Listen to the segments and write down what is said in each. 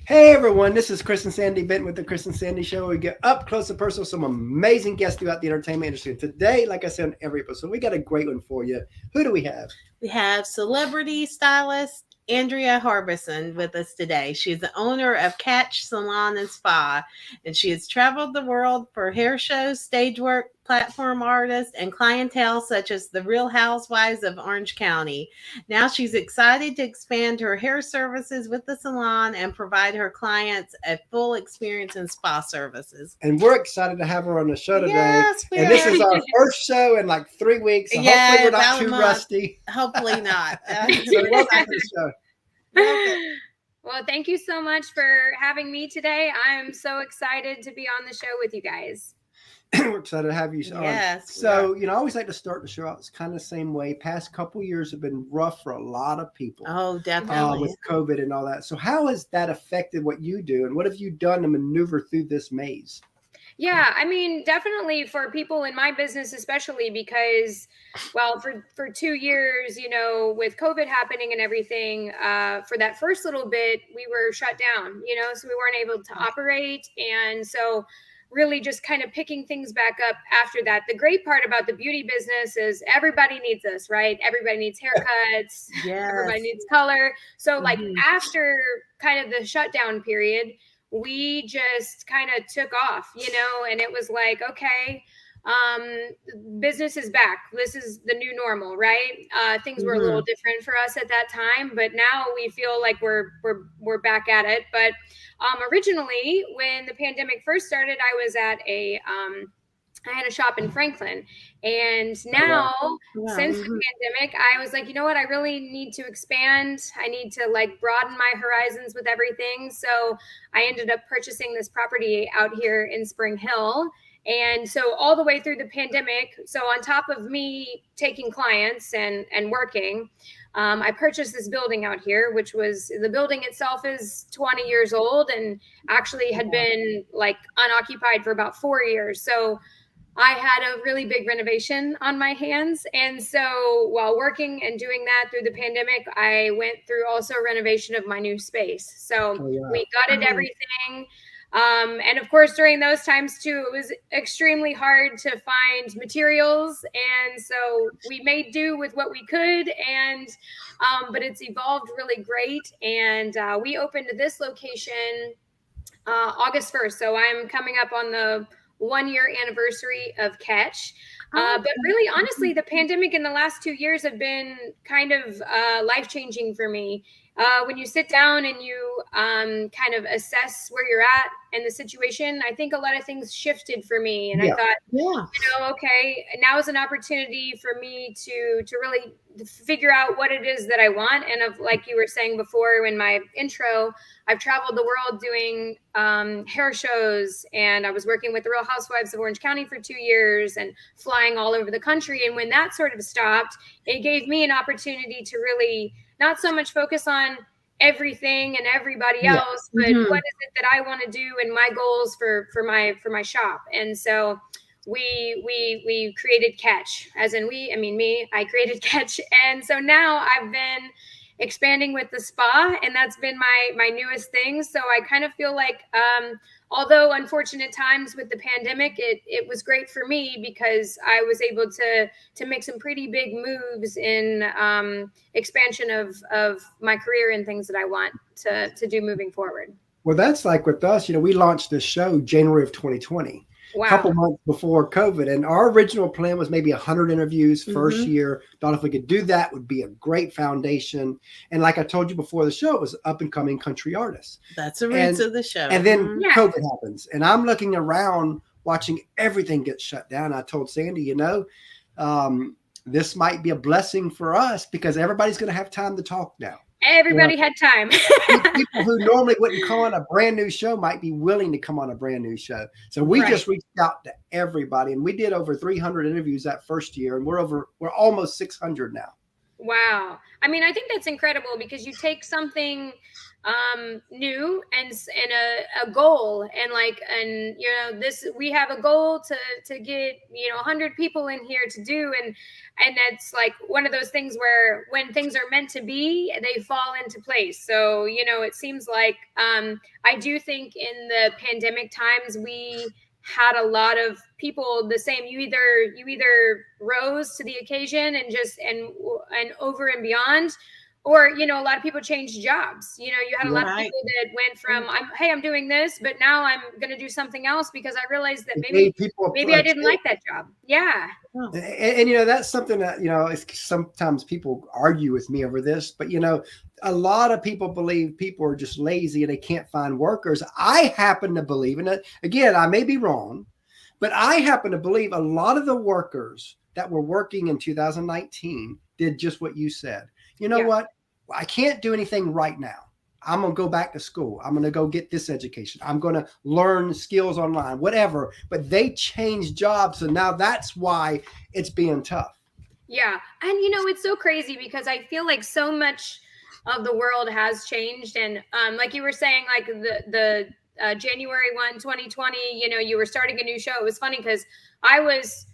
Hey everyone, this is Chris and Sandy Benton with the Chris and Sandy Show. We get up close and personal with some amazing guests throughout the entertainment industry. Today, like I said on every episode, we got a great one for you. Who do we have? We have celebrity stylist Andrea Harbison with us today. She's the owner of Catch Salon and Spa, and she has traveled the world for hair shows, stage work, platform artists, and clientele such as the Real Housewives of Orange County. Now she's excited to expand her hair services with the salon and provide her clients a full experience in spa services. And we're excited to have her on the show today. Yes, we and are. this is our first show in like 3 weeks. So Yeah, hopefully we're not about a too month. rusty. Hopefully not. So welcome to the show. Well, thank you so much for having me today. I'm so excited to be on the show with you guys. We're excited to have you on. Yes, So, I always like to start the show out. It's kind of the same way. Past couple years have been rough for a lot of people. Oh, definitely. With COVID and all that. So how has that affected what you do? And what have you done to maneuver through this maze? Yeah, I mean, definitely for people in my business, especially because, well, for 2 years, with COVID happening and everything, for that first little bit, we were shut down, so we weren't able to operate. And so really just kind of picking things back up after that. The great part about the beauty business is everybody needs us, right? Everybody needs haircuts. Yes. Everybody needs color. So like after kind of the shutdown period, we just kind of took off, and it was like, okay, business is back. This is the new normal, right? Things were a little different for us at that time, but now we feel like we're back at it. But originally, when the pandemic first started, I was at I had a shop in Franklin, and now since the pandemic, I was like, you know what? I really need to expand. I need to like broaden my horizons with everything. So I ended up purchasing this property out here in Spring Hill. And so all the way through the pandemic, so on top of me taking clients and working, I purchased this building out here, which was, the building itself is 20 years old and actually had been like unoccupied for about 4 years. So I had a really big renovation on my hands. And so while working and doing that through the pandemic, I went through also renovation of my new space. So we gutted everything. And of course, during those times too, it was extremely hard to find materials. And so we made do with what we could. And, but it's evolved really great. And we opened this location August 1st. So I'm coming up on the 1-year anniversary of Catch. But really, honestly, the pandemic in the last 2 years have been kind of life-changing for me. When you sit down and you kind of assess where you're at and the situation, I think a lot of things shifted for me. And I thought, okay, now is an opportunity for me to really figure out what it is that I want. And of like you were saying before in my intro, I've traveled the world doing hair shows, and I was working with the Real Housewives of Orange County for 2 years and flying all over the country. And when that sort of stopped, it gave me an opportunity to really not so much focus on everything and everybody else, but what is it that I want to do and my goals for my shop. And so we created Catch, as in I created Catch. And so now I've been expanding with the spa, and that's been my newest thing. So I kind of feel like, although unfortunate times with the pandemic, it was great for me because I was able to make some pretty big moves in expansion of my career and things that I want to do moving forward. Well, that's like with us, we launched this show January of 2020. Wow. A couple months before COVID. And our original plan was maybe 100 interviews first year. Thought if we could do that would be a great foundation. And like I told you before the show, it was up and coming country artists. That's the roots of the show. And then COVID happens. And I'm looking around watching everything get shut down. I told Sandy, this might be a blessing for us because everybody's going to have time to talk now. Everybody had time. People who normally wouldn't come on a brand new show might be willing to come on a brand new show. So we just reached out to everybody, and we did over 300 interviews that first year, and we're almost 600 now. Wow. I mean, I think that's incredible because you take something new and a goal, and like, and this, we have a goal to get 100 people in here to do, and that's like one of those things where when things are meant to be, they fall into place. So it seems like I do think in the pandemic times we had a lot of people the same. You either rose to the occasion and just and over and beyond, or a lot of people changed jobs. You had a lot of people that went from I'm doing this, but now I'm going to do something else because I realized that maybe I didn't like that job. Yeah. And that's something that sometimes people argue with me over this, but a lot of people believe people are just lazy and they can't find workers. I happen to believe, and again, I may be wrong, but I happen to believe a lot of the workers that were working in 2019 did just what you said. You know what? I can't do anything right now. I'm going to go back to school. I'm going to go get this education. I'm going to learn skills online, whatever. But they changed jobs. So now that's why it's being tough. Yeah. And, it's so crazy because I feel like so much of the world has changed. And like you were saying, like the January 1, 2020, you were starting a new show. It was funny because I was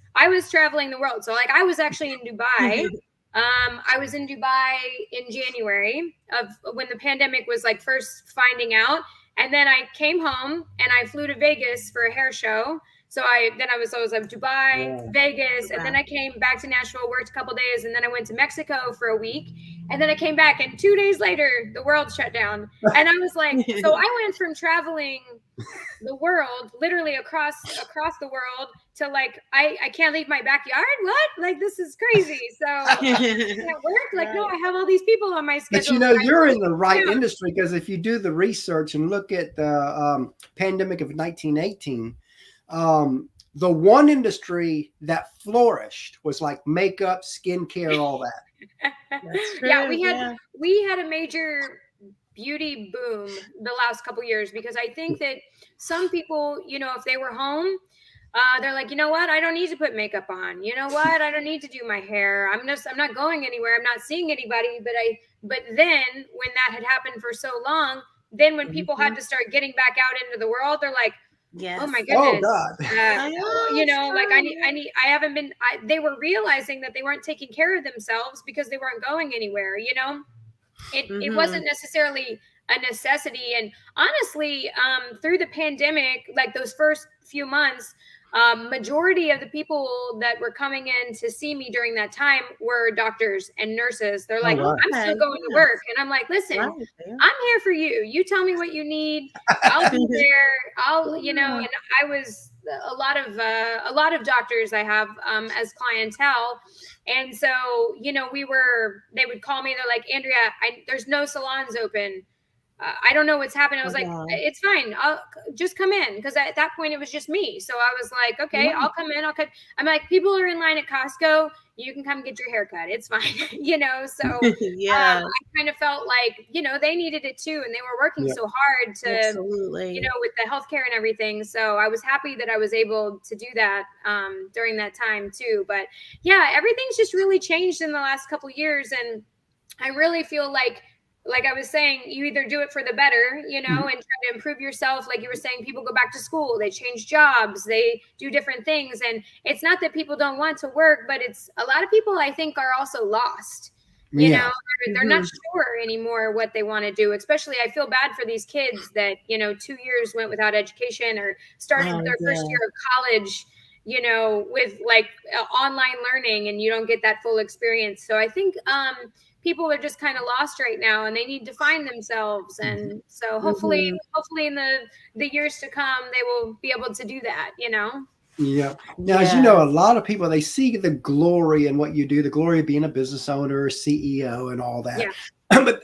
traveling the world. So like I was actually in Dubai. I was in Dubai in January of when the pandemic was like first finding out. And then I came home and I flew to Vegas for a hair show. So I was like Dubai, Vegas, and then I came back to Nashville, worked a couple days, and then I went to Mexico for a week. And then I came back, and 2 days later, the world shut down. And I was like, so I went from traveling the world, literally across the world, to like, I can't leave my backyard. What? Like, this is crazy. So I can't work. Like, no, I have all these people on my schedule. But you're in the right industry, because if you do the research and look at the pandemic of 1918, the one industry that flourished was like makeup, skincare, all that. That's true. Yeah, we had a major beauty boom the last couple years, because I think that some people, if they were home, they're like, you know what? I don't need to put makeup on. You know what? I don't need to do my hair. I'm not going anywhere. I'm not seeing anybody. But then when that had happened for so long, then when people had to start getting back out into the world, they're like, yes. Oh my goodness. Oh God. I haven't been, they were realizing that they weren't taking care of themselves because they weren't going anywhere. It wasn't necessarily a necessity. And honestly, through the pandemic, like those first few months, majority of the people that were coming in to see me during that time were doctors and nurses. They're like, I'm still going to work. And I'm like, listen, I'm here for you. You tell me what you need. I'll be there. And I was a lot of doctors I have as clientele. And so, they would call me. They're like, Andrea, there's no salons open. I don't know what's happening. I was like, it's fine. I'll just come in. Because at that point, it was just me. So I was like, okay, I'll come in. I'm like, people are in line at Costco. You can come get your hair cut. It's fine. So I kind of felt like, they needed it too. And they were working so hard to, with the healthcare and everything. So I was happy that I was able to do that during that time too. But yeah, everything's just really changed in the last couple of years. And I really feel like I was saying, you either do it for the better, and try to improve yourself. Like you were saying, people go back to school, they change jobs, they do different things. And it's not that people don't want to work, but it's a lot of people, I think, are also lost. They're not sure anymore what they want to do. Especially, I feel bad for these kids that, 2 years went without education or started their first year of college, with like online learning, and you don't get that full experience. So I think, people are just kind of lost right now, and they need to find themselves. And so hopefully in the years to come, they will be able to do that, Yeah. Now, as you know, a lot of people, they see the glory in what you do, the glory of being a business owner, CEO, and all that. Yeah.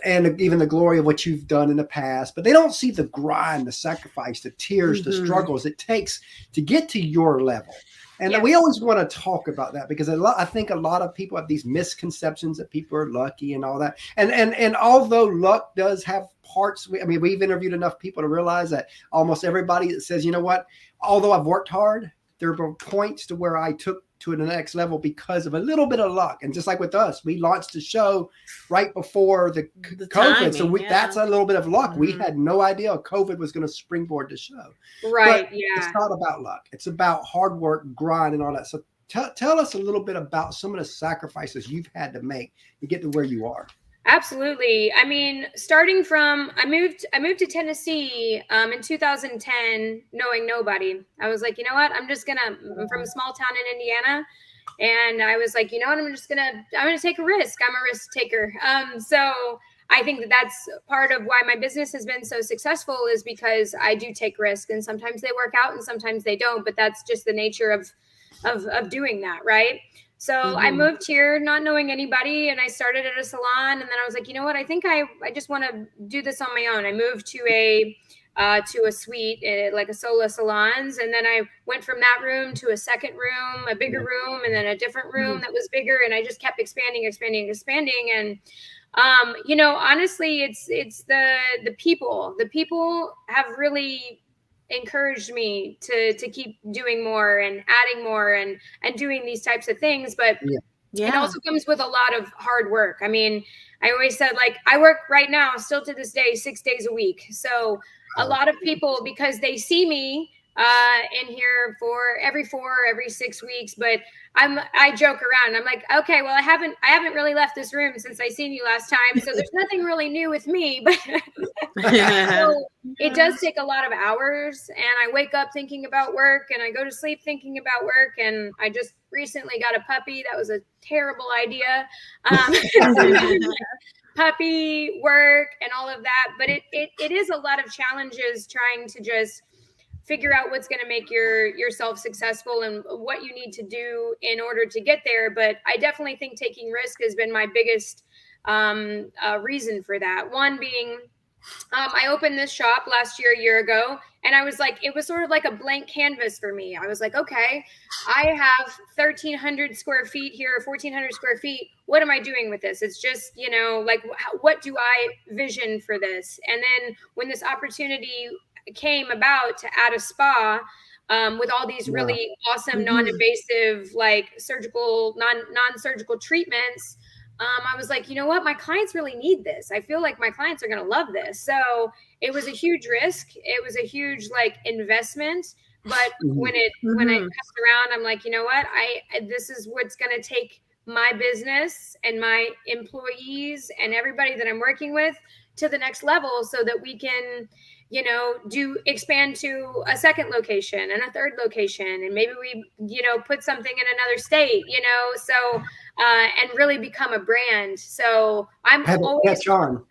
And even the glory of what you've done in the past, but they don't see the grind, the sacrifice, the tears, the struggles it takes to get to your level. And we always want to talk about that, because I think a lot of people have these misconceptions that people are lucky and all that. And although luck does have parts, we've interviewed enough people to realize that almost everybody that says, you know what, although I've worked hard, there were points to where I took to the next level because of a little bit of luck. And just like with us, we launched the show right before the COVID. Timing, So yeah. that's a little bit of luck. Mhm. We had no idea COVID was going to springboard the show. Right. But Yeah. it's not about luck. It's about hard work, grind, and all that. So tell us a little bit about some of the sacrifices you've had to make to get to where you are. Absolutely. I mean, starting from I moved to Tennessee in 2010, knowing nobody. I was like, you know what? I'm from a small town in Indiana, and I was like, you know what? I'm gonna take a risk. I'm a risk taker. So I think that's part of why my business has been so successful, is because I do take risks, and sometimes they work out and sometimes they don't. But that's just the nature of doing that, right? So I moved here not knowing anybody, and I started at a salon, and then I was like, you know what? I think I just want to do this on my own. I moved to a suite, like a solo salons, and then I went from that room to a second room, a bigger room, and then a different room that was bigger, and I just kept expanding. And you know, honestly, it's the people. The people have really encouraged me to keep doing more and adding more and doing these types of things. But it also comes with a lot of hard work. I mean, I always said, like, I work right now still to this day 6 days a week. So a lot of people, because they see me in here for every 6 weeks, but I joke around. I'm like, okay, well, I haven't really left this room since I seen you last time, so there's nothing really new with me. But so it does take a lot of hours, and I wake up thinking about work, and I go to sleep thinking about work. And I just recently got a puppy. That was a terrible idea. Puppy, work, and all of that. But it is a lot of challenges trying to just figure out what's going to make yourself successful and what you need to do in order to get there. But I definitely think taking risk has been my biggest reason for that. One being, I opened this shop last year, a year ago, and I was like, it was sort of like a blank canvas for me. I was like, okay, I have 1,300 square feet here, 1,400 square feet. What am I doing with this? It's just, you know, like, what do I vision for this? And then when this opportunity came about to add a spa with all these really awesome non-invasive, like non-surgical treatments, I was like, you know what? My clients really need this. I feel like my clients are going to love this. So it was a huge risk. It was a huge, like, investment. But when it comes around, I'm like, you know what? This is what's going to take my business and my employees and everybody that I'm working with to the next level, so that we can, you know, expand to a second location and a third location, and maybe we, you know, put something in another state, you know, so and really become a brand. So I'm always catch on.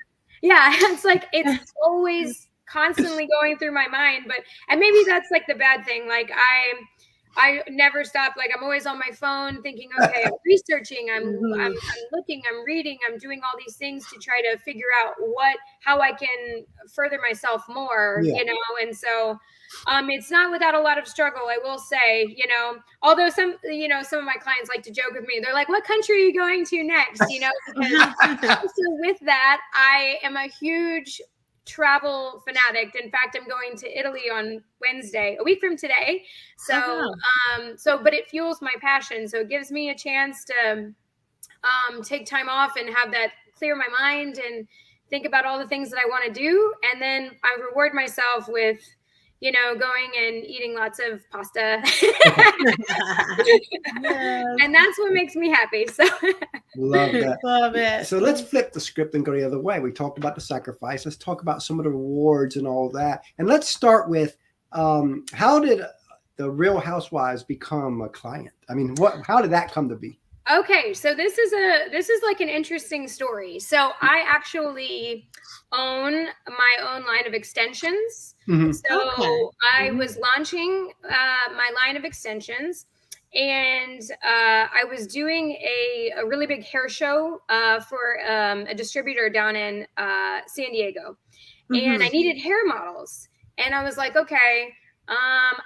Yeah, it's like, it's always constantly going through my mind. But, and maybe that's like the bad thing. Like, I never stop. Like, I'm always on my phone thinking, okay, I'm researching, I'm looking, I'm reading, I'm doing all these things to try to figure out how I can further myself more, you know? And so, it's not without a lot of struggle, I will say, you know, although some of my clients like to joke with me. They're like, what country are you going to next? You know, because also with that, I am a huge travel fanatic. In fact, I'm going to Italy on Wednesday, a week from today. So, but it fuels my passion. So it gives me a chance to take time off and have that clear my mind and think about all the things that I want to do. And then I reward myself with, you know, going and eating lots of pasta. And that's what makes me happy. So love that. Love it. So let's flip the script and go the other way. We talked about the sacrifice. Let's talk about some of the rewards and all that. And let's start with how did the Real Housewives become a client? I mean, how did that come to be? Okay, so this is like an interesting story. So I actually own my own line of extensions. So I was launching my line of extensions, and I was doing a really big hair show for a distributor down in San Diego, and I needed hair models. And I was like, okay,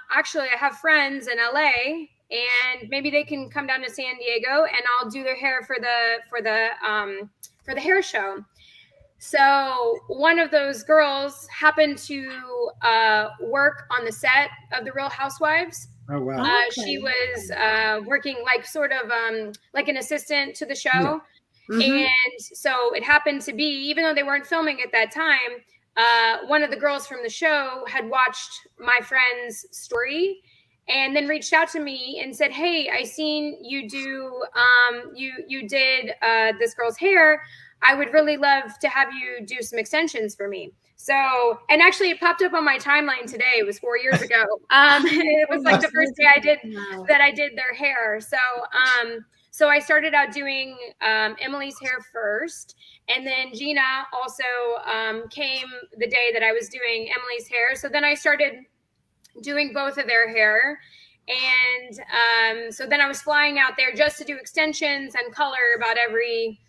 actually, I have friends in LA, and maybe they can come down to San Diego, and I'll do their hair for the hair show. So one of those girls happened to work on the set of The Real Housewives. Oh wow. She was working like sort of like an assistant to the show. Yeah. And so it happened to be, even though they weren't filming at that time, one of the girls from the show had watched my friend's story and then reached out to me and said, "Hey, I seen you do you did this girl's hair. I would really love to have you do some extensions for me." So, and actually it popped up on my timeline today. It was 4 years ago. It was like the first day I did their hair. So I started out doing Emily's hair first, and then Gina also came the day that I was doing Emily's hair. So then I started doing both of their hair. And so then I was flying out there just to do extensions and color about every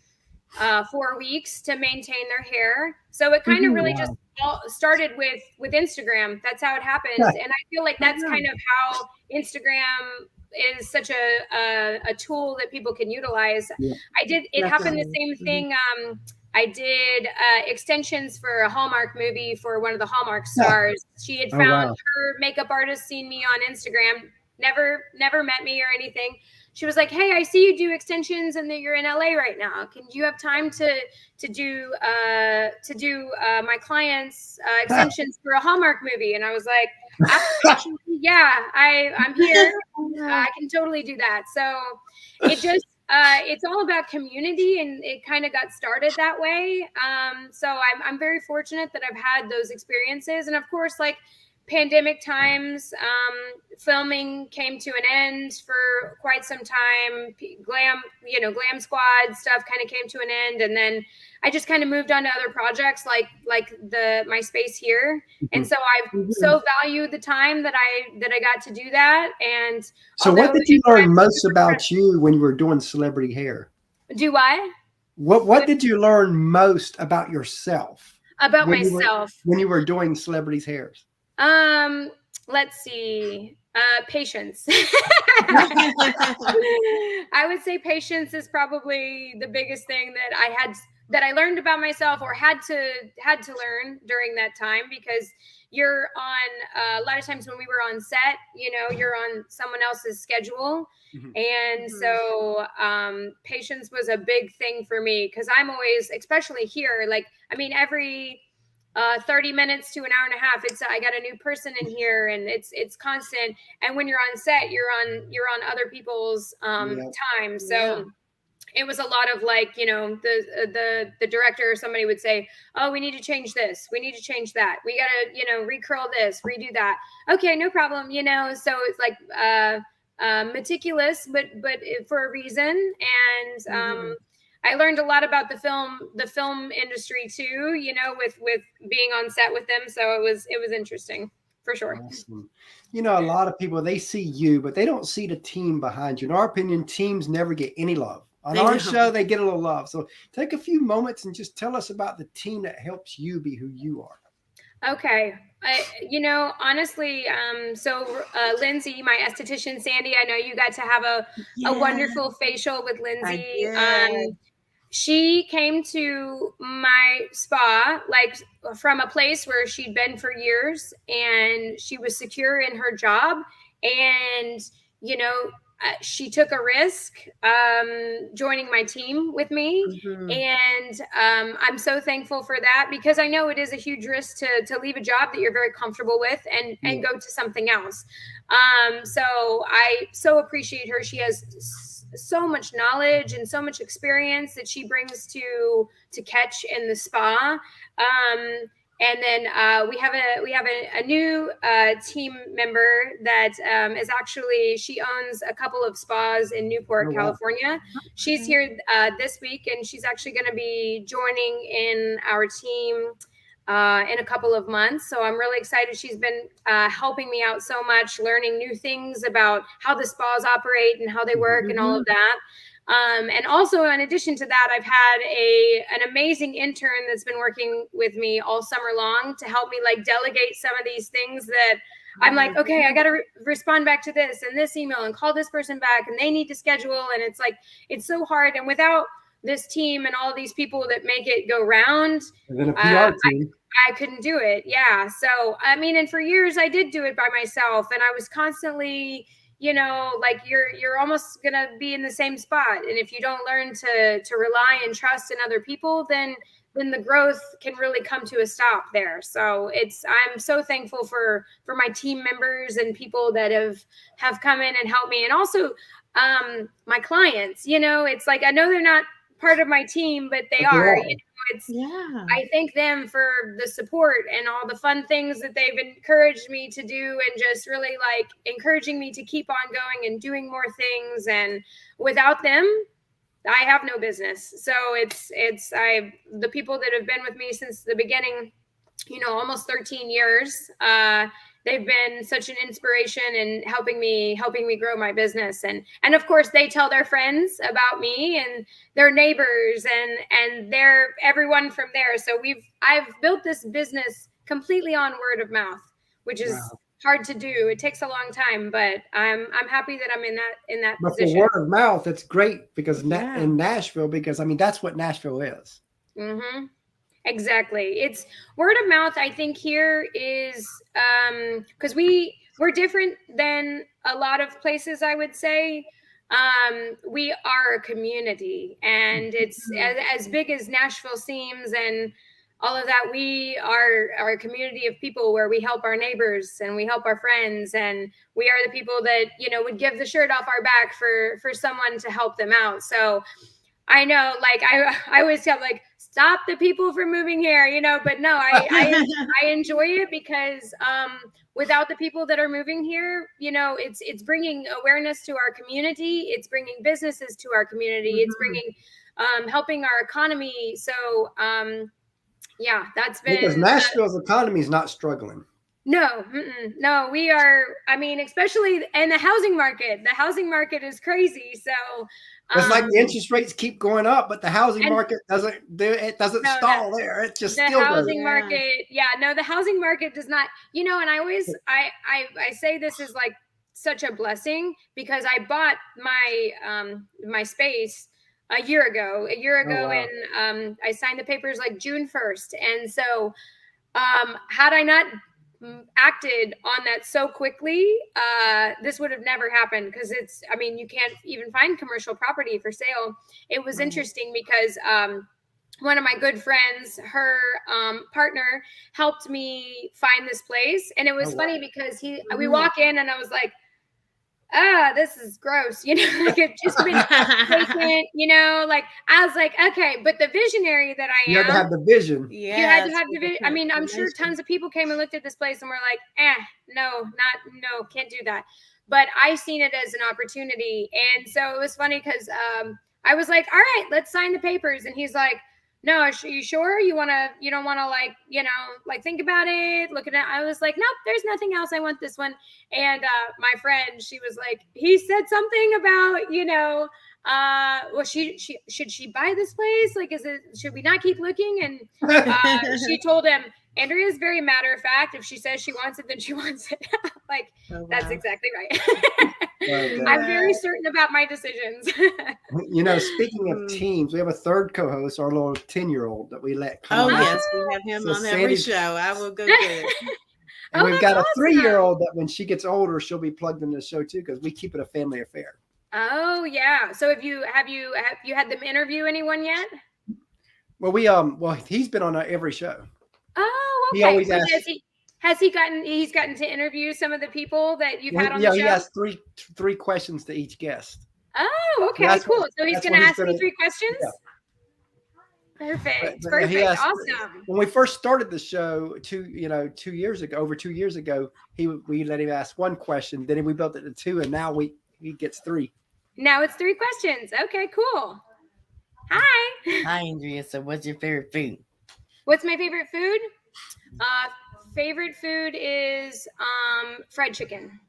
4 weeks to maintain their hair. So it kind of really just all started with Instagram. That's how it happened. And I feel like that's kind of how Instagram is such a tool that people can utilize. It happened the same thing. I did extensions for a Hallmark movie for one of the Hallmark stars. She had found her makeup artist, seen me on Instagram, never met me or anything. She was like, "Hey, I see you do extensions and that you're in LA right now. Can you have time to do my clients extensions for a Hallmark movie?" And I was like, "Absolutely, yeah, I'm here. I can totally do that." So it just it's all about community, and it kind of got started that way. So I'm very fortunate that I've had those experiences, and of course, like pandemic times, filming came to an end for quite some time. Glam squad stuff kind of came to an end, and then I just kind of moved on to other projects like my space here. And so I so value the time that I got to do that. And so what did you learn most about you when you were doing celebrity hair? Do I? What did you learn most about yourself? About myself when you were doing celebrities' hairs? Let's see. Patience. I would say patience is probably the biggest thing that I learned about myself, or had to learn during that time, because you're on a lot of times when we were on set, you're on someone else's schedule. And so patience was a big thing for me, because I'm always, especially here, like, I mean, every 30 minutes to an hour and a half, I got a new person in here, and it's constant. And when you're on set, you're on other people's time. So it was a lot of like, the director or somebody would say, "Oh, we need to change this. We need to change that. We got to, recurl this, redo that." Okay, no problem. So it's like meticulous, but for a reason. And I learned a lot about the film industry too, with being on set with them. So it was interesting for sure. Awesome. A lot of people, they see you, but they don't see the team behind you. In our opinion, teams never get any love. On our show, they get a little love. So take a few moments and just tell us about the team that helps you be who you are. Okay. Honestly, so Lindsay, my esthetician, Sandy, I know you got to have a wonderful facial with Lindsay. She came to my spa like from a place where she'd been for years, and she was secure in her job. And, she took a risk joining my team with me. And I'm so thankful for that, because I know it is a huge risk to leave a job that you're very comfortable with and go to something else. So I so appreciate her. She has so much knowledge and so much experience that she brings to Catch in the spa. And then we have a new team member that is actually, she owns a couple of spas in Newport, California. She's here this week, and she's actually going to be joining in our team in a couple of months. So I'm really excited. She's been helping me out so much, learning new things about how the spas operate and how they work and all of that. And also, in addition to that, I've had an amazing intern that's been working with me all summer long to help me like delegate some of these things that I'm like, okay, I got to respond back to this and this email and call this person back, and they need to schedule. And it's like, it's so hard. And without this team and all these people that make it go round, and then a PR team. I couldn't do it. Yeah. So, I mean, and for years I did do it by myself, and I was constantly you know, like you're almost gonna be in the same spot. And if you don't learn to rely and trust in other people, then the growth can really come to a stop there. So I'm so thankful for my team members and people that have come in and helped me, and also my clients. You know, it's like, I know they're not part of my team, but they are. You know, I thank them for the support and all the fun things that they've encouraged me to do, and just really like encouraging me to keep on going and doing more things. And without them, I have no business. So the people that have been with me since the beginning, you know, almost 13 years, they've been such an inspiration in helping me grow my business. And of course they tell their friends about me and their neighbors and they're everyone from there. So I've built this business completely on word of mouth, which is hard to do. It takes a long time, but I'm happy that I'm in that but position. for word of mouth, it's great because in Nashville, because I mean, that's what Nashville is. Mm-hmm. Exactly. It's word of mouth. I think here is because we're different than a lot of places, I would say. We are a community, and it's as big as Nashville seems and all of that. We are a community of people where we help our neighbors and we help our friends, and we are the people that, you know, would give the shirt off our back for someone to help them out. So I know, like I always tell, like, stop the people from moving here, you know, but no, I enjoy it because without the people that are moving here, you know, it's bringing awareness to our community. It's bringing businesses to our community. It's bringing helping our economy. So yeah, that's been, because Nashville's economy is not struggling. No, no, we are. I mean, especially in the housing market. The housing market is crazy. So it's like the interest rates keep going up, but the housing market doesn't stall there. It just the still housing market. Yeah, no, the housing market does not. You know, and I always I say this is like such a blessing because I bought my my space a year ago, and I signed the papers like June 1st, and so had I not acted on that so quickly, this would have never happened, because I mean, you can't even find commercial property for sale. It was interesting because one of my good friends, her partner, helped me find this place, and it was funny because we walk in and I was like, this is gross, you know, like it just been vacant, you know, like I was like, okay, but the visionary that I am, you had to have the vision. Yeah, you had to have the vision. I mean, I'm sure tons of people came and looked at this place and were like, no, can't do that. But I seen it as an opportunity, and so it was funny because I was like, all right, let's sign the papers, and he's like, no, are you sure you don't want to, like, you know, like, think about it, look at it. I was like, nope, there's nothing else. I want this one. And my friend, she was like, he said something about, you know, well, should she buy this place? Like, should we not keep looking? And she told him, Andrea is very matter of fact. If she says she wants it, then she wants it. Like, that's exactly right. I'm very certain about my decisions. You know, speaking of teams, we have a third co-host, our little 10-year-old that we let come on. Yes, we have him on every show. I will go get it. And we've got a 3-year-old that when she gets older, she'll be plugged in the show too, because we keep it a family affair. Oh yeah. So have you had them interview anyone yet? Well, he's been on every show. Oh, okay. He always asks, he's gotten to interview some of the people that you've had on the show? Yeah, he has three questions to each guest. Oh, okay, cool. So he's going to ask me 3 questions? Yeah. Perfect. Awesome. When we first started the show over 2 years ago, we let him ask 1 question. Then we built it to 2, and now he gets 3. Now it's 3 questions. Okay, cool. Hi. Hi, Andrea. So what's your favorite food? What's my favorite food? Favorite food is fried chicken.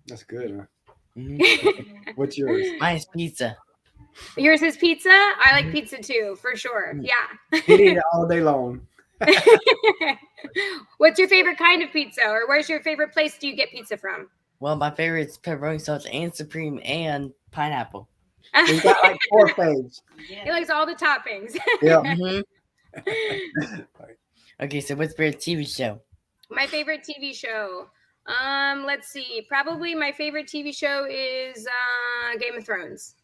That's good, huh? What's yours? Mine's pizza. Yours is pizza? I like pizza too, for sure. Yeah. He'd eat it all day long. What's your favorite kind of pizza, or where's your favorite place do you get pizza from? Well, my favorite is pepperoni sauce and supreme and pineapple. We've got like 4 faves. He likes all the toppings. Yeah. Okay, so what's your favorite TV show? My favorite TV show. Let's see. Probably my favorite TV show is Game of Thrones.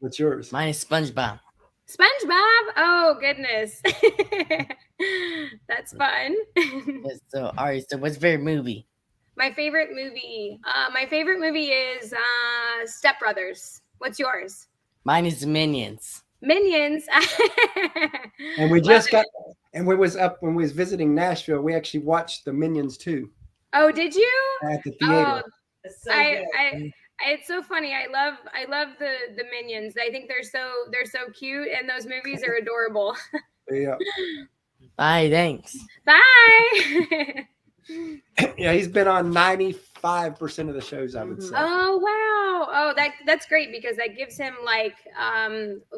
What's yours? Mine is SpongeBob. SpongeBob. Oh goodness, that's fun. Yes, so, all right. So, what's your favorite movie? My favorite movie. My favorite movie is Step Brothers. What's yours? Mine is Minions. Minions. And we just got, and we was up when we was visiting Nashville. We actually watched the Minions too Oh, did you? at the theater. It's so I good. it's so funny. I love the Minions. I think they're so cute, and those movies are adorable. Yeah, Bye. Thanks. Bye. yeah. He's been on 95% of the shows, I would say. Oh wow. Oh, that's great because that gives him like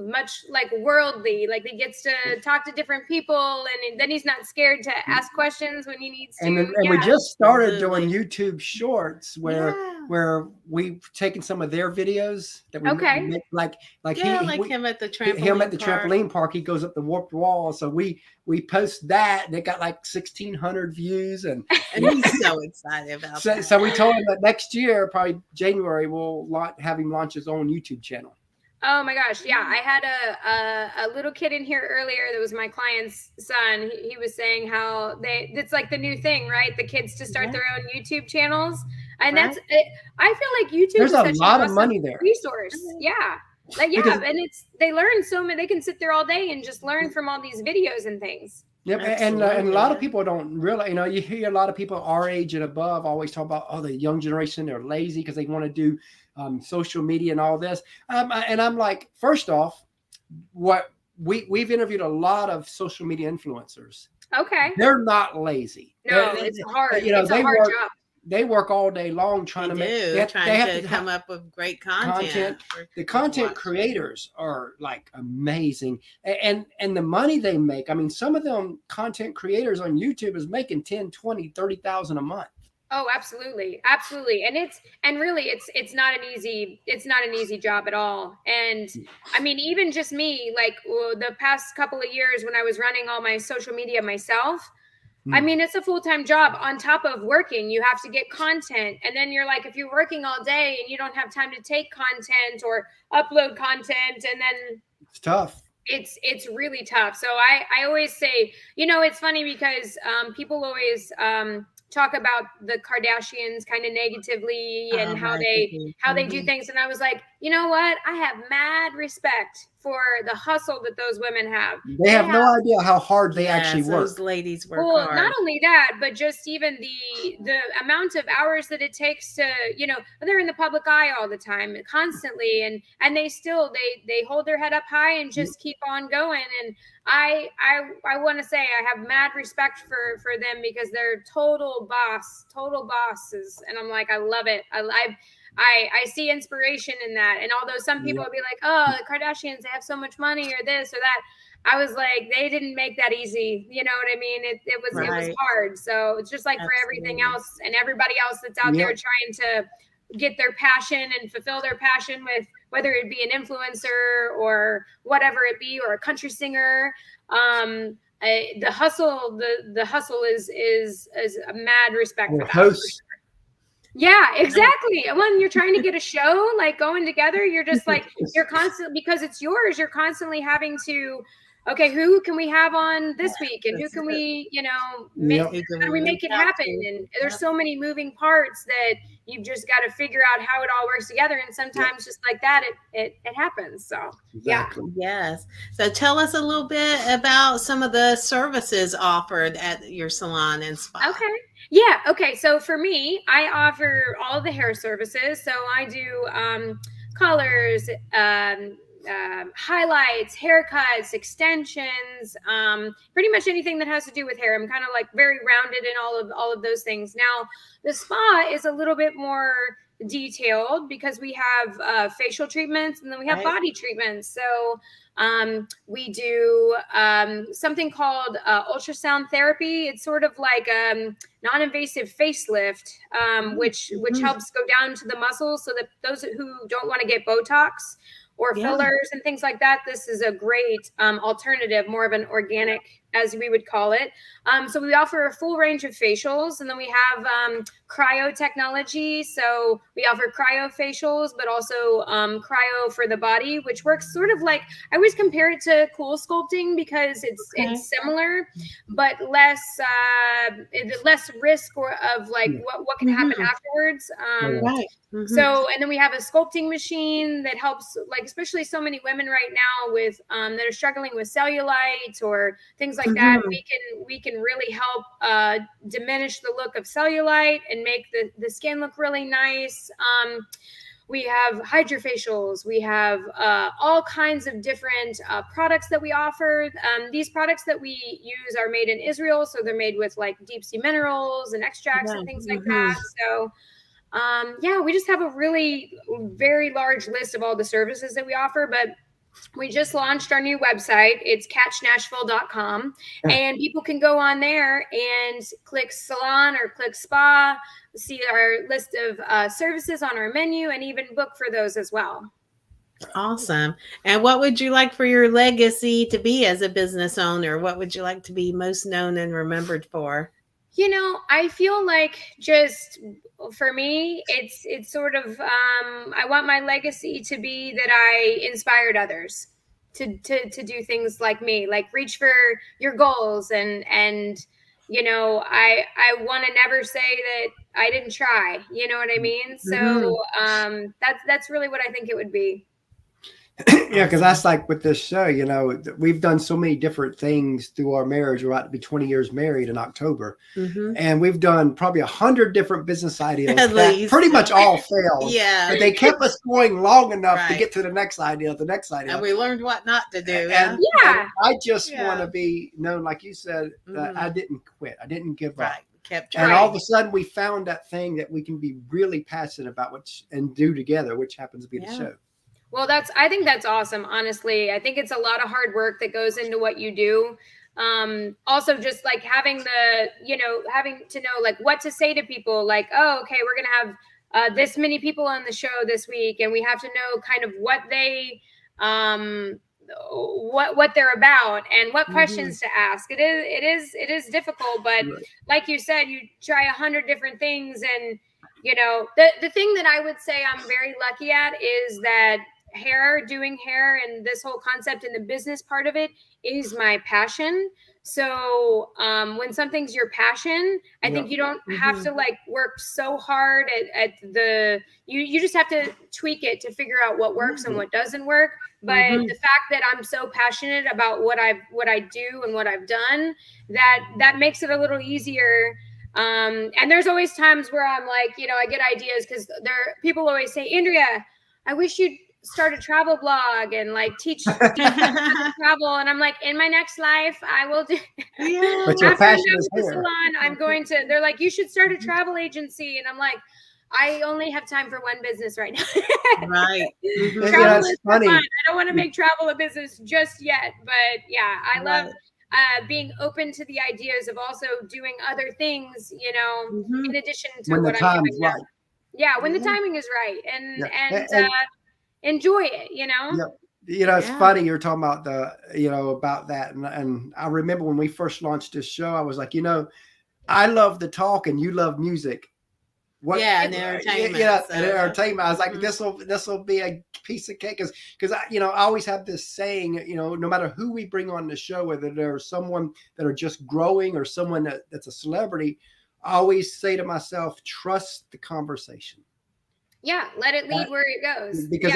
much like worldly, like he gets to talk to different people, and then he's not scared to ask questions when he needs to. And we just started doing YouTube Shorts where we've taken some of their videos that we make, like him at the trampoline him at the trampoline park. He goes up the warped wall, so we post that, and it got like 1,600 views, and he's so excited about that. So we told him that next year, probably January, we'll have him launch his own YouTube channel. Oh my gosh. Yeah. I had a little kid in here earlier that was my client's son. He was saying how it's like the new thing, right? The kids to start their own YouTube channels. And that's it. I feel like YouTube there's is a such lot an of awesome money there. resource. Yeah. Like, yeah. And they learn so many, they can sit there all day and just learn from all these videos and things. Yep, and a lot of people don't realize, you hear a lot of people our age and above always talk about, the young generation, they're lazy because they want to do social media and all this. And I'm like, first off, what we've interviewed a lot of social media influencers. Okay. They're not lazy. No, it's hard. It's a hard job. They work all day long trying to come up with great content. The content creators are like amazing, and the money they make. I mean, some of them content creators on YouTube is making 10, 20, 30,000 a month. Oh, absolutely. Absolutely. And really it's not an easy job at all. And I mean, even just me, like the past couple of years when I was running all my social media myself, I mean, it's a full-time job on top of working. You have to get content. And then you're like, if you're working all day and you don't have time to take content or upload content, and then it's tough. It's really tough. So I always say, it's funny because people always talk about the Kardashians kind of negatively and how they do things. And I was like, you know what? I have mad respect for the hustle that those women have. They have no idea how hard they actually work. Those ladies work hard. Not only that, but just even the amount of hours that it takes to, they're in the public eye all the time, constantly, and they still they hold their head up high and just keep on going. And I want to say I have mad respect for them because they're total bosses, and I'm like, I love it. I see inspiration in that. And although some people will be like, oh, the Kardashians, they have so much money or this or that, I was like, they didn't make that easy. You know what I mean? It was hard. So it's just like for everything else and everybody else that's out there trying to get their passion and fulfill their passion with whether it be an influencer or whatever it be, or a country singer. The hustle is a mad respect for that. Host. Yeah, exactly. When you're trying to get a show like going together, you're just like, you're constantly, because it's yours, you're constantly having to, okay, who can we have on this week? And who can we, how do we make it happen? And there's so many moving parts that you've just got to figure out how it all works together. And sometimes just like that, it happens. So, exactly. Yes. So tell us a little bit about some of the services offered at your salon and spa. Okay. Yeah. Okay. So for me, I offer all the hair services. So I do colors, highlights, haircuts, extensions, pretty much anything that has to do with hair. I'm kind of like very rounded in all of those things. Now, the spa is a little bit more detailed because we have facial treatments and then we have body treatments. So we do something called ultrasound therapy. It's sort of like non-invasive facelift, which helps go down to the muscles so that those who don't want to get Botox or fillers and things like that, this is a great alternative, more of an organic as we would call it. So we offer a full range of facials, and then we have cryo technology. So we offer cryo facials, but also cryo for the body, which works sort of like, I always compare it to cool sculpting because it's similar, but less risk of like what can happen afterwards. Right. So, and then we have a sculpting machine that helps, like, especially so many women right now with that are struggling with cellulite or things like that. We can really help diminish the look of cellulite and make the skin look really nice. We have hydrofacials. We have all kinds of different products that we offer. These products that we use are made in Israel, so they're made with like deep sea minerals and extracts and things like that. So yeah, we just have a really very large list of all the services that we offer, but we just launched our new website. It's catchnashville.com, and people can go on there and click salon or click spa, see our list of services on our menu, and even book for those as well. Awesome. And what would you like for your legacy to be as a business owner? What would you like to be most known and remembered for? You know, I feel like just for me, it's sort of I want my legacy to be that I inspired others to do things like me, like reach for your goals, and you know, I want to never say that I didn't try. You know what I mean? So that's really what I think it would be. Yeah, because that's like with this show, you know, we've done so many different things through our marriage. We're about to be 20 years married in October. And we've done probably 100 different business ideas that pretty much all failed. Yeah. But they kept us going long enough to get to the next idea, the next idea. And we learned what not to do. And I just want to be known, like you said, that I didn't quit. I didn't give up. Kept trying. And all of a sudden we found that thing that we can be really passionate about and do together, which happens to be the show. Well, I think that's awesome. Honestly, I think it's a lot of hard work that goes into what you do. Also just like having to know like what to say to people, like, oh, okay, we're going to have this many people on the show this week, and we have to know kind of what they, what they're about and what questions to ask. It is difficult, but like you said, you try 100 different things. And, you know, the thing that I would say I'm very lucky at is that doing hair and this whole concept and the business part of it is my passion. So when something's your passion, I think you don't have to like work so hard at you just have to tweak it to figure out what works and what doesn't work. But the fact that I'm so passionate about what I do and what I've done, that makes it a little easier. And there's always times where I'm like, you know, I get ideas because people always say, Andrea, I wish you'd start a travel blog and like teach people how to travel. And I'm like, in my next life, I will do. But your passion is the salon, I'm going to. They're like, you should start a travel agency, and I'm like, I only have time for one business right now. Travel is funny. Fun. I don't want to make travel a business just yet, but yeah, I love being open to the ideas of also doing other things, you know, in addition to what I'm doing now. Yeah, when the timing is right, and enjoy it, you know. You know, it's funny you're talking about about that, and I remember when we first launched this show, I was like, you know, I love the talk and you love music. And entertainment. And entertainment. I was like, this will be a piece of cake, because I always have this saying, you know, no matter who we bring on the show, whether there's someone that are just growing or someone that's a celebrity, I always say to myself, trust the conversation. Yeah, let it lead where it goes. Because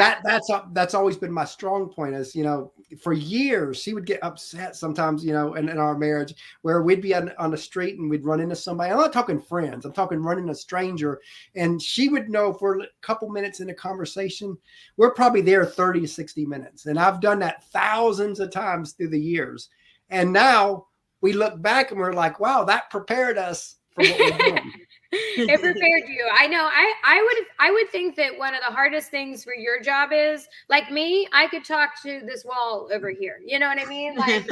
that's always been my strong point. Is, you know, for years she would get upset sometimes, you know, in our marriage, where we'd be on the street and we'd run into somebody. I'm not talking friends. I'm talking running a stranger, and she would know for a couple minutes in a conversation, we're probably there 30 to 60 minutes, and I've done that thousands of times through the years. And now we look back and we're like, wow, that prepared us for what we're doing. It prepared you. I know. I would think that one of the hardest things for your job is, like me, I could talk to this wall over here. You know what I mean? Like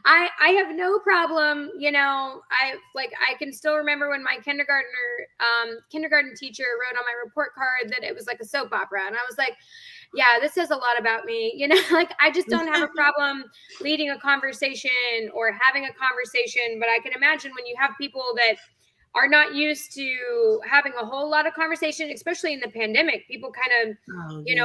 I have no problem, I can still remember when my kindergarten teacher wrote on my report card that it was like a soap opera. And I was like, yeah, this says a lot about me. Like I just don't have a problem leading a conversation or having a conversation. But I can imagine when you have people that are not used to having a whole lot of conversation, especially in the pandemic, people kind of,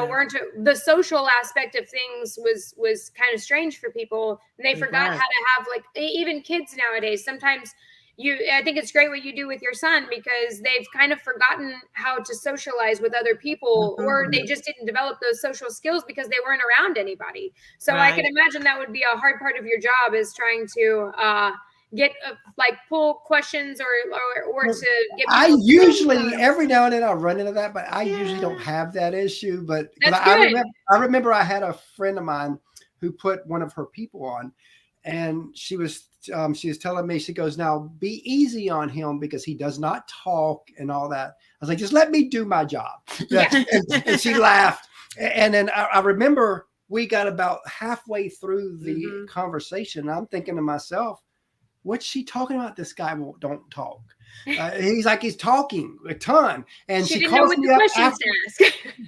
weren't, the social aspect of things was kind of strange for people. And they forgot how to have, like, even kids nowadays, sometimes I think it's great what you do with your son, because they've kind of forgotten how to socialize with other people, or they just didn't develop those social skills because they weren't around anybody. So I can imagine that would be a hard part of your job, is trying to, get pull questions or to get. I usually every now and then I'll run into that, but I usually don't have that issue. But I remember I had a friend of mine who put one of her people on, and she was telling me, she goes, now be easy on him because he does not talk and all that. I was like, just let me do my job. And she laughed. And then I remember we got about halfway through the conversation. I'm thinking to myself, what's she talking about? This guy don't talk. He's talking a ton. And she calls me up after,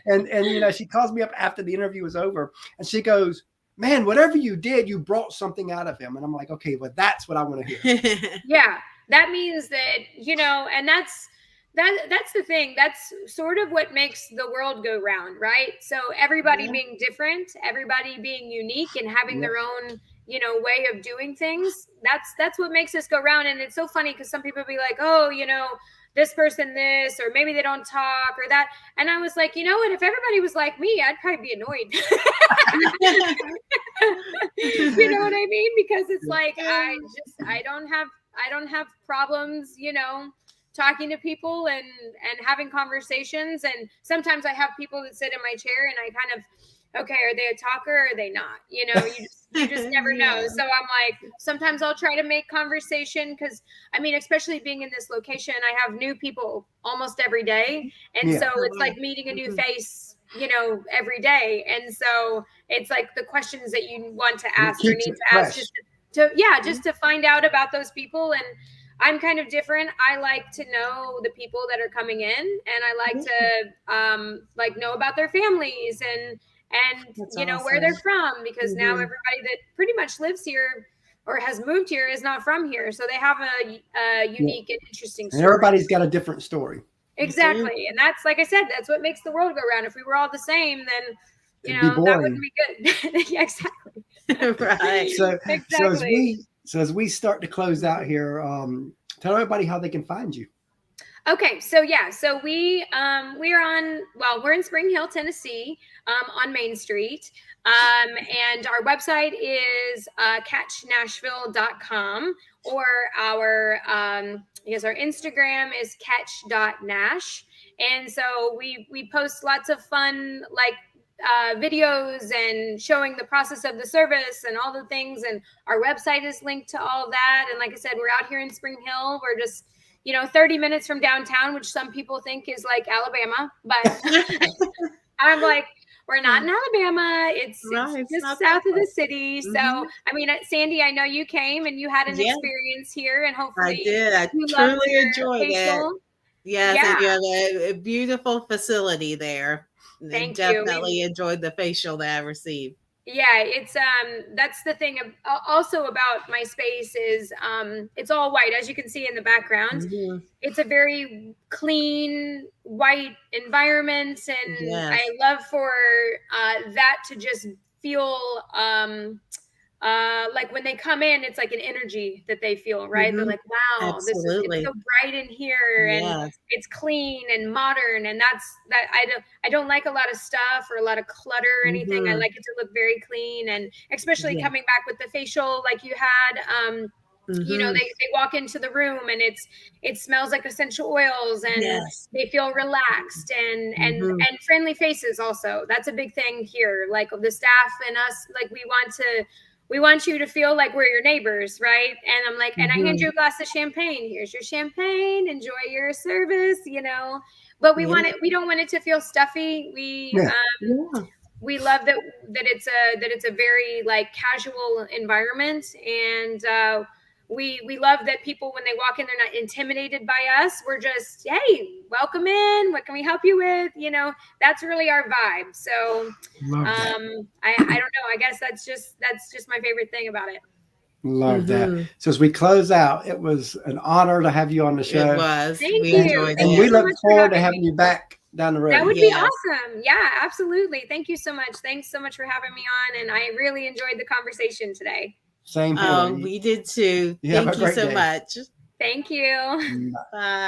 and she calls me up after the interview was over, and she goes, man, whatever you did, you brought something out of him. And I'm like, okay, well, that's what I want to hear. Yeah, that means that, and that's the thing. That's sort of what makes the world go round, right? So everybody being different, everybody being unique and having their own, way of doing things. That's what makes us go round. And it's so funny because some people be like, oh, this person this, or maybe they don't talk or that. And I was like, you know what? If everybody was like me, I'd probably be annoyed. You know what I mean? Because it's like, I don't have problems, talking to people and having conversations. And sometimes I have people that sit in my chair and I kind of, okay, are they a talker or are they not? You just never know. So I'm like, sometimes I'll try to make conversation because, especially being in this location, I have new people almost every day. And so it's like meeting a new face, every day. And so it's like the questions that you want to ask or need to ask just to find out about those people. And I'm kind of different. I like to know the people that are coming in, and I like to know about their families and where they're from, because now everybody that pretty much lives here or has moved here is not from here, so they have a unique and interesting story. And everybody's got a different story. Exactly. And that's, like I said, that's what makes the world go round. If we were all the same, then that wouldn't be good. Yeah, exactly. Right. So as we start to close out here, tell everybody how they can find you. Okay, so we're in Spring Hill, Tennessee, on Main Street, and our website is catchnashville.com, or our Instagram is catch.nash, and so we post lots of fun videos and showing the process of the service and all the things, and our website is linked to all that. And like I said, we're out here in Spring Hill. We're just 30 minutes from downtown, which some people think is like Alabama, but I'm like, we're not in Alabama. It's just south of the city. So, Sandy, I know you came and you had an experience here, and hopefully I did. I truly enjoyed it. Yes, and you have a beautiful facility there. Thank you. Definitely enjoyed the facial that I received. Yeah, it's that's the thing also about my space is it's all white, as you can see in the background. It's a very clean white environment, and I love for that to just feel like when they come in, it's like an energy that they feel, right? They're like, wow, Absolutely. it's so bright in here, and it's clean and modern. And I don't like a lot of stuff or a lot of clutter or anything. I like it to look very clean, and especially coming back with the facial like you had, they walk into the room and it smells like essential oils, and they feel relaxed and friendly faces also. That's a big thing here. Like the staff and us, like we want you to feel like we're your neighbors, right? And I'm like, and I hand you a glass of champagne. Here's your champagne. Enjoy your service, But we want it. We don't want it to feel stuffy. we love that it's a very like casual environment, and we love that people, when they walk in, they're not intimidated by us. We're just, hey, welcome in. What can we help you with? You know, that's really our vibe. So Love that. I don't know. I guess that's just my favorite thing about it. Love that. So as we close out, it was an honor to have you on the show. It was. Thank We you. enjoyed Thank And you we it. so look much for forward to having having me. you back down the road. That would Yes. be awesome. Yeah, absolutely. Thank you so much. Thanks so much for having me on, and I really enjoyed the conversation today. Same here. We did too. You have Thank a you great so day. much. Thank you. Bye.